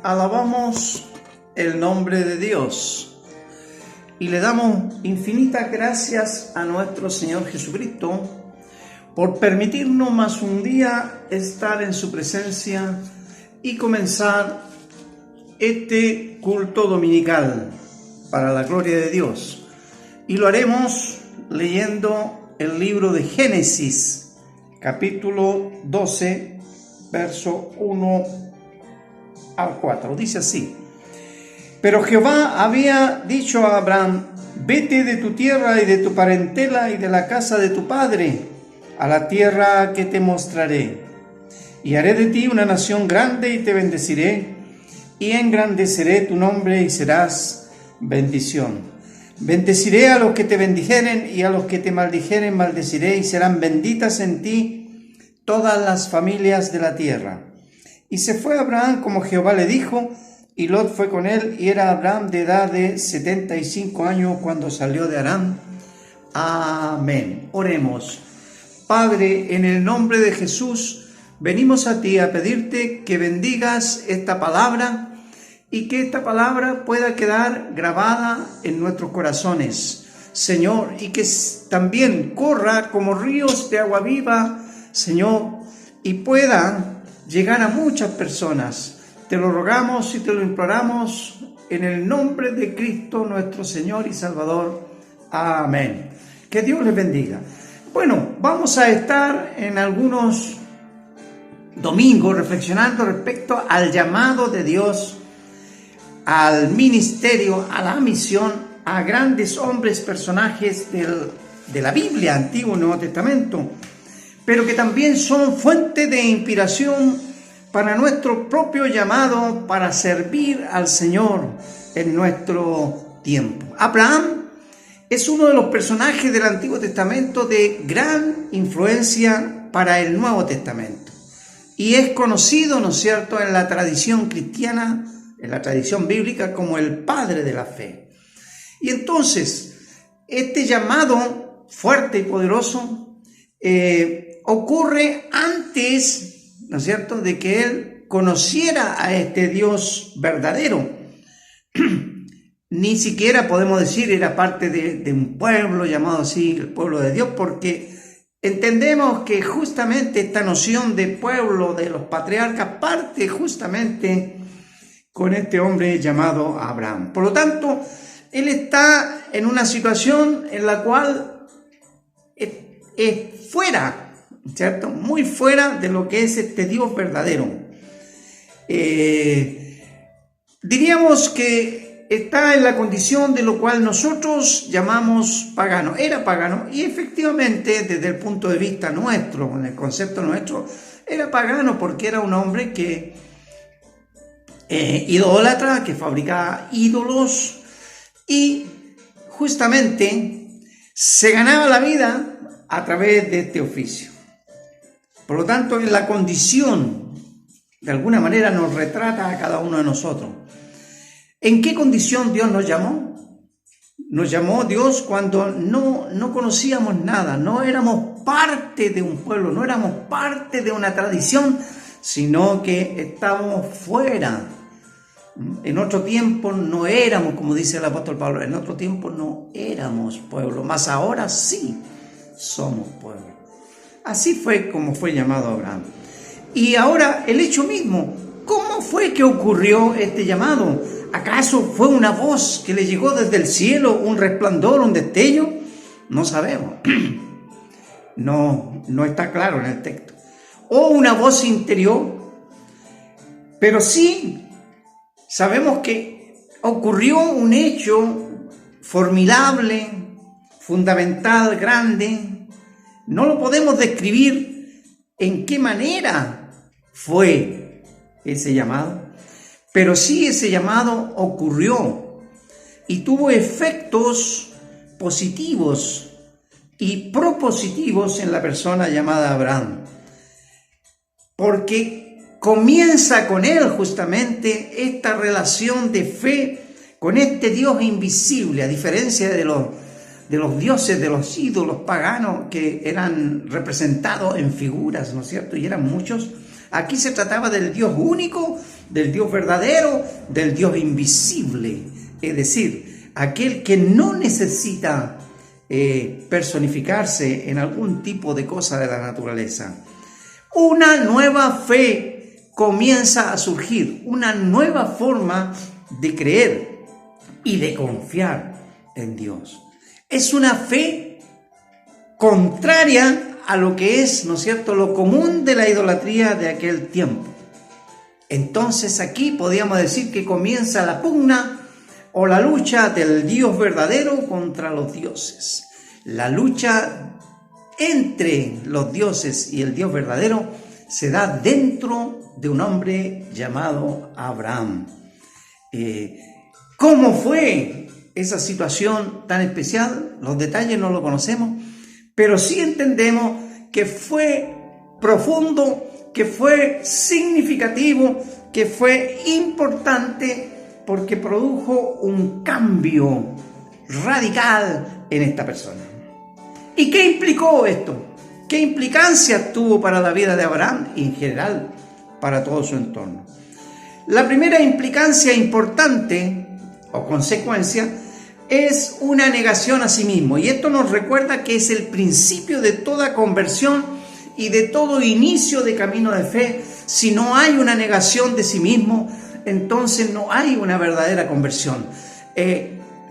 Alabamos el nombre de Dios y le damos infinitas gracias a nuestro Señor Jesucristo por permitirnos más un día estar en su presencia y comenzar este culto dominical para la gloria de Dios. Y lo haremos leyendo el libro de Génesis, capítulo 12, verso 1 al 4. Dice así: Pero Jehová había dicho a Abraham: vete de tu tierra y de tu parentela y de la casa de tu padre a la tierra que te mostraré, y haré de ti una nación grande y te bendeciré, y engrandeceré tu nombre y serás bendición. Bendeciré a los que te bendijeren, y a los que te maldijeren maldeciré, y serán benditas en ti todas las familias de la tierra. Y se fue Abraham como Jehová le dijo, y Lot fue con él, y era Abraham de edad de 75 años cuando salió de Harán. Amén. Oremos. Padre, en el nombre de Jesús, venimos a ti a pedirte que bendigas esta palabra y que esta palabra pueda quedar grabada en nuestros corazones, Señor, y que también corra como ríos de agua viva, Señor, y pueda llegar a muchas personas. Te lo rogamos y te lo imploramos en el nombre de Cristo nuestro Señor y Salvador. Amén. Que Dios les bendiga. Bueno, vamos a estar en algunos domingos reflexionando respecto al llamado de Dios, al ministerio, a la misión, a grandes hombres, personajes de la Biblia, Antiguo y Nuevo Testamento, pero que también son fuente de inspiración para nuestro propio llamado para servir al Señor en nuestro tiempo. Abraham es uno de los personajes del Antiguo Testamento de gran influencia para el Nuevo Testamento y es conocido, ¿no es cierto?, en la tradición cristiana, en la tradición bíblica, como el padre de la fe. Y entonces, este llamado fuerte y poderoso ocurre antes, ¿no es cierto?, de que él conociera a este Dios verdadero. Ni siquiera podemos decir era parte de un pueblo llamado así, el pueblo de Dios, porque entendemos que justamente esta noción de pueblo de los patriarcas parte justamente con este hombre llamado Abraham. Por lo tanto, él está en una situación en la cual es fuera, ¿cierto?, muy fuera de lo que es este Dios verdadero. Diríamos que está en la condición de lo cual nosotros llamamos pagano. Era pagano y efectivamente desde el punto de vista nuestro, en el concepto nuestro, era pagano porque era un hombre que idólatra, que fabricaba ídolos y justamente se ganaba la vida a través de este oficio. Por lo tanto, en la condición, de alguna manera nos retrata a cada uno de nosotros. ¿En qué condición Dios nos llamó? Nos llamó Dios cuando no conocíamos nada, no éramos parte de un pueblo, no éramos parte de una tradición, sino que estábamos fuera. En otro tiempo no éramos, como dice el apóstol Pablo, en otro tiempo no éramos pueblo, mas ahora sí somos pueblo. Así fue como fue llamado Abraham. Y ahora el hecho mismo, ¿cómo fue que ocurrió este llamado? ¿Acaso fue una voz que le llegó desde el cielo, un resplandor, un destello? No sabemos. No está claro en el texto. O una voz interior. Pero sí sabemos que ocurrió un hecho formidable, fundamental, grande. No lo podemos describir en qué manera fue ese llamado. Pero sí ese llamado ocurrió y tuvo efectos positivos y propositivos en la persona llamada Abraham. Porque comienza con él justamente esta relación de fe con este Dios invisible, a diferencia de los dioses, de los ídolos paganos que eran representados en figuras, ¿no es cierto? Y eran muchos. Aquí se trataba del Dios único del Dios verdadero, del Dios invisible. Es decir, aquel que no necesita personificarse en algún tipo de cosa de la naturaleza. Una nueva fe comienza a surgir, una nueva forma de creer y de confiar en Dios. Es una fe contraria a lo que es, ¿no es cierto?, lo común de la idolatría de aquel tiempo. Entonces aquí podríamos decir que comienza la pugna o la lucha del Dios verdadero contra los dioses. La lucha entre los dioses y el Dios verdadero se da dentro de un hombre llamado Abraham. ¿Cómo fue esa situación tan especial? Los detalles no lo conocemos, pero sí entendemos que fue profundo, que fue significativo, que fue importante, porque produjo un cambio radical en esta persona. ¿Y qué implicó esto? ¿Qué implicancias tuvo para la vida de Abraham y en general para todo su entorno? La primera implicancia importante o consecuencia es una negación a sí mismo, y esto nos recuerda que es el principio de toda conversión y de todo inicio de camino de fe. Si no hay una negación de sí mismo, entonces no hay una verdadera conversión.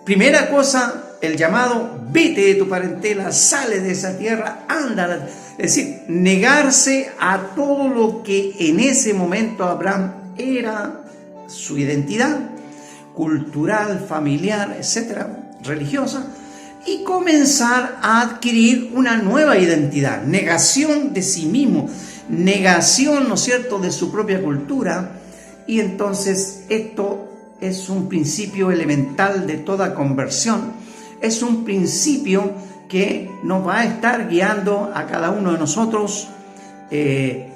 Primera cosa, el llamado: vete de tu parentela, sale de esa tierra, anda. Es decir, negarse a todo lo que en ese momento Abraham era su identidad cultural, familiar, etcétera, religiosa, y comenzar a adquirir una nueva identidad, negación de sí mismo, negación, ¿no es cierto?, de su propia cultura. Y entonces esto es un principio elemental de toda conversión, es un principio que nos va a estar guiando a cada uno de nosotros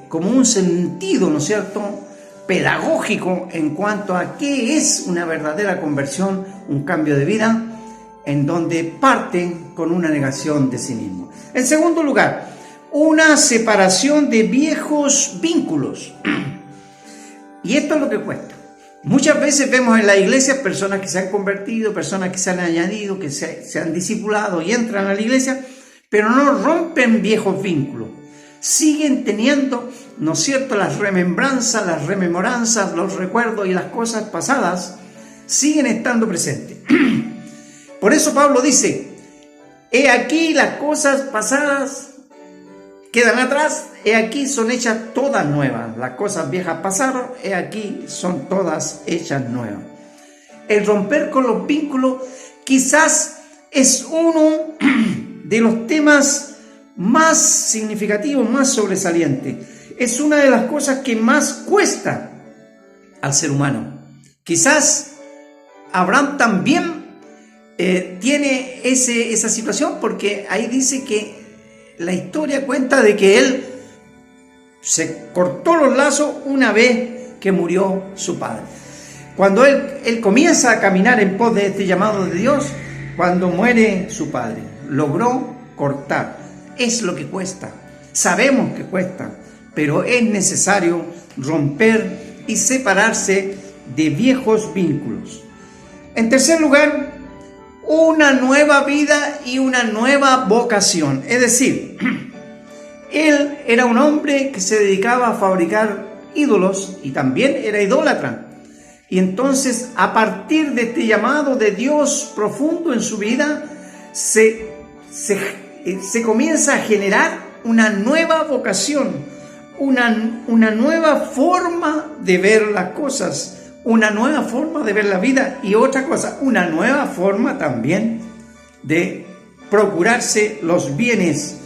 como un sentido, ¿no es cierto?, pedagógico en cuanto a qué es una verdadera conversión, un cambio de vida, en donde parten con una negación de sí mismo. En segundo lugar, una separación de viejos vínculos. Y esto es lo que cuesta. Muchas veces vemos en la iglesia personas que se han convertido, personas que se han añadido, que se han discipulado y entran a la iglesia, pero no rompen viejos vínculos. Siguen teniendo, ¿no es cierto?, las remembranzas, las rememoranzas, los recuerdos y las cosas pasadas siguen estando presentes. Por eso Pablo dice: he aquí las cosas pasadas quedan atrás, he aquí son hechas todas nuevas. Las cosas viejas pasaron, he aquí son todas hechas nuevas. El romper con los vínculos quizás es uno de los temas más significativos, más sobresalientes. Es una de las cosas que más cuesta al ser humano. Quizás Abraham también tiene esa situación, porque ahí dice que la historia cuenta de que él se cortó los lazos una vez que murió su padre. Cuando él comienza a caminar en pos de este llamado de Dios, cuando muere su padre, logró cortar. Es lo que cuesta, sabemos que cuesta, pero es necesario romper y separarse de viejos vínculos. En tercer lugar, una nueva vida y una nueva vocación. Es decir, él era un hombre que se dedicaba a fabricar ídolos y también era idólatra. Y entonces, a partir de este llamado de Dios profundo en su vida, se comienza a generar una nueva vocación, una nueva forma de ver las cosas, una nueva forma de ver la vida, y otra cosa, una nueva forma también de procurarse los bienes.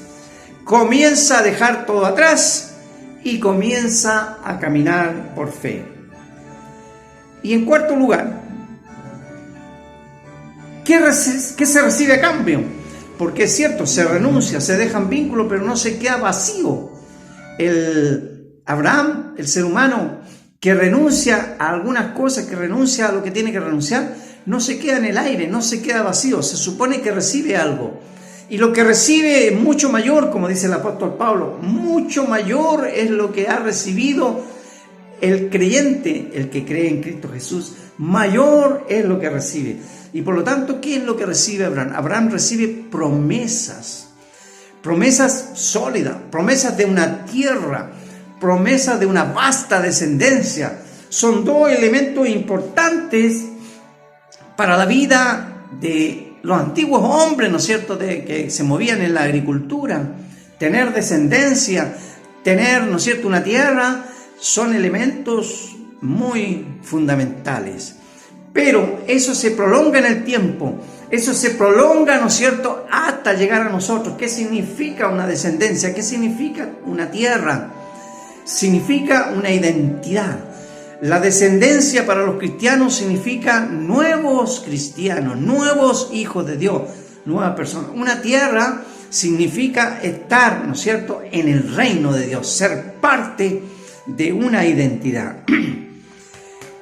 Comienza a dejar todo atrás y comienza a caminar por fe. Y en cuarto lugar, ¿qué se recibe a cambio? Porque es cierto, se renuncia, se dejan vínculos, pero no se queda vacío. Abraham, el ser humano que renuncia a algunas cosas, que renuncia a lo que tiene que renunciar, no se queda en el aire, no se queda vacío, se supone que recibe algo. Y lo que recibe es mucho mayor, como dice el apóstol Pablo, mucho mayor es lo que ha recibido el creyente, el que cree en Cristo Jesús, mayor es lo que recibe. Y por lo tanto, ¿qué es lo que recibe Abraham? Abraham recibe promesas sólidas, promesas de una tierra, promesas de una vasta descendencia. Son dos elementos importantes para la vida de los antiguos hombres, ¿no es cierto?, que se movían en la agricultura. Tener descendencia, tener, ¿no es cierto?, una tierra, son elementos muy fundamentales. Pero eso se prolonga en el tiempo, eso se prolonga, ¿no es cierto?, hasta llegar a nosotros. ¿Qué significa una descendencia? ¿Qué significa una tierra? Significa una identidad. La descendencia para los cristianos significa nuevos cristianos, nuevos hijos de Dios, nuevas personas. Una tierra significa estar, ¿no es cierto?, en el reino de Dios, ser parte de una identidad.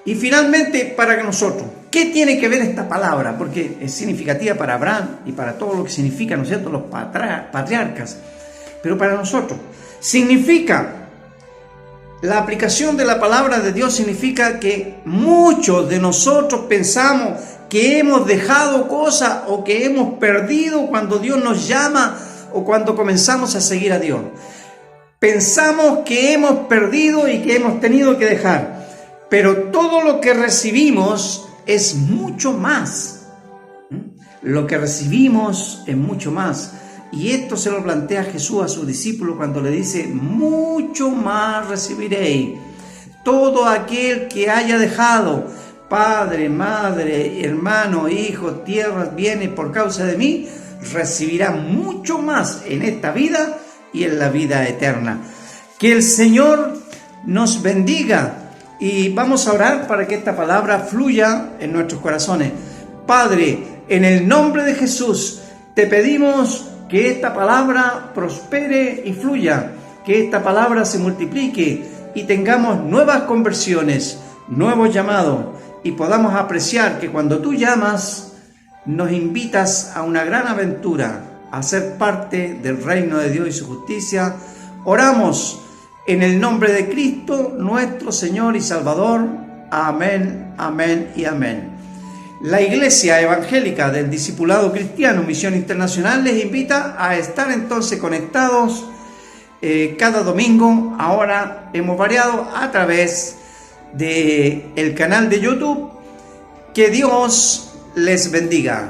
Y finalmente, para nosotros, ¿qué tiene que ver esta palabra? Porque es significativa para Abraham y para todo lo que significa, ¿no es cierto?, los patriarcas. Pero para nosotros, significa, la aplicación de la palabra de Dios significa que muchos de nosotros pensamos que hemos dejado cosas o que hemos perdido cuando Dios nos llama o cuando comenzamos a seguir a Dios. Pensamos que hemos perdido y que hemos tenido que dejar. Pero todo lo que recibimos es mucho más. Lo que recibimos es mucho más. Y esto se lo plantea Jesús a sus discípulos cuando le dice: mucho más recibiréis. Todo aquel que haya dejado padre, madre, hermano, hijo, tierras, bienes por causa de mí, recibirá mucho más en esta vida y en la vida eterna. Que el Señor nos bendiga. Y vamos a orar para que esta palabra fluya en nuestros corazones. Padre, en el nombre de Jesús, te pedimos que esta palabra prospere y fluya, que esta palabra se multiplique y tengamos nuevas conversiones, nuevos llamados, y podamos apreciar que cuando tú llamas, nos invitas a una gran aventura, a ser parte del reino de Dios y su justicia. Oramos en el nombre de Cristo, nuestro Señor y Salvador. Amén, amén y amén. La Iglesia Evangélica del Discipulado Cristiano Misión Internacional les invita a estar entonces conectados cada domingo. Ahora hemos variado a través del canal de YouTube. Que Dios les bendiga.